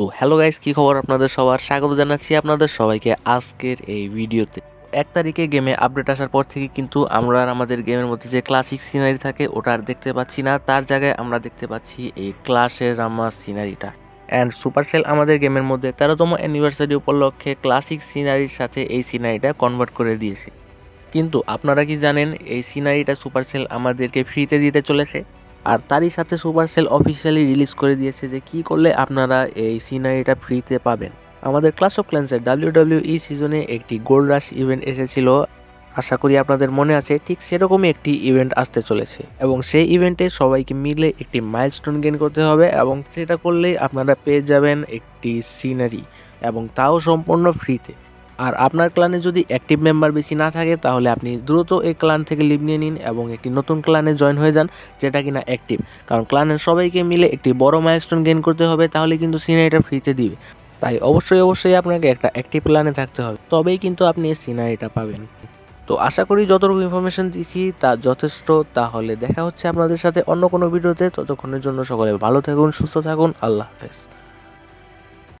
তো hello guys, কি খবর আপনাদের সবার? স্বাগত জানাচ্ছি আপনাদের সবাইকে আজকের এই ভিডিওতে। 1 তারিখে গেমে আপডেট আসার পর থেকে কিন্তু আমরা আর আমাদের গেমের মধ্যে যে ক্লাসিক সিনারি থাকে ওটা আর দেখতে পাচ্ছি না। তার জায়গায় আমরা দেখতে পাচ্ছি এই ক্লাশের রামা সিনারিটা। অ্যান্ড সুপারসেল আমাদের গেমের মধ্যে 13তম অ্যানিভার্সারি উপলক্ষে ক্লাসিক সিনারির সাথে এই সিনারিটা কনভার্ট করে দিয়েছে। কিন্তু আপনারা কি জানেন এই সিনারিটা সুপারসেল আমাদেরকে ফ্রিতে দিতে চলেছে? আর তারই সাথে সুপারসেল অফিসিয়ালি রিলিজ করে দিয়েছে যে কি করলে আপনারা এই সিনারিটা ফ্রিতে পাবেন। আমাদের ক্লাশ অফ ক্ল্যান্সের WWE সিজনে একটি গোল্ড রাশ ইভেন্ট এসেছিল, আশা করি আপনাদের মনে আছে। ঠিক সেরকমই একটি ইভেন্ট আসতে চলেছে এবং সেই ইভেন্টে সবাইকে মিলে একটি মাইলস্টোন গেইন করতে হবে এবং সেটা করলেই আপনারা পেয়ে যাবেন একটি সিনারি এবং তাও সম্পূর্ণ ফ্রিতে। আর আপনার ক্লানে যদি অ্যাক্টিভ মেম্বার বেশি না থাকে তাহলে আপনি দ্রুত এই ক্লান থেকে লিভ নিয়ে নিন এবং একটি নতুন ক্লানে জয়েন হয়ে যান যেটা কিনা অ্যাক্টিভ। কারণ ক্লানের সবাইকে মিলে একটি বড় মাইলস্টোন গেইন করতে হবে, তাহলে কিন্তু সিনারিটা ফ্রিতে দিবে। তাই অবশ্যই আপনাকে একটা অ্যাক্টিভ ক্লানে থাকতে হবে, তবেই কিন্তু আপনি এই সিনারিটা পাবেন। তো আশা করি যতটুকু ইনফরমেশন দিয়েছি তা যথেষ্ট। তাহলে দেখা হচ্ছে আপনাদের সাথে অন্য কোনো ভিডিওতে। ততক্ষণের জন্য সকলে ভালো থাকুন, সুস্থ থাকুন, আল্লাহ হাফেজ।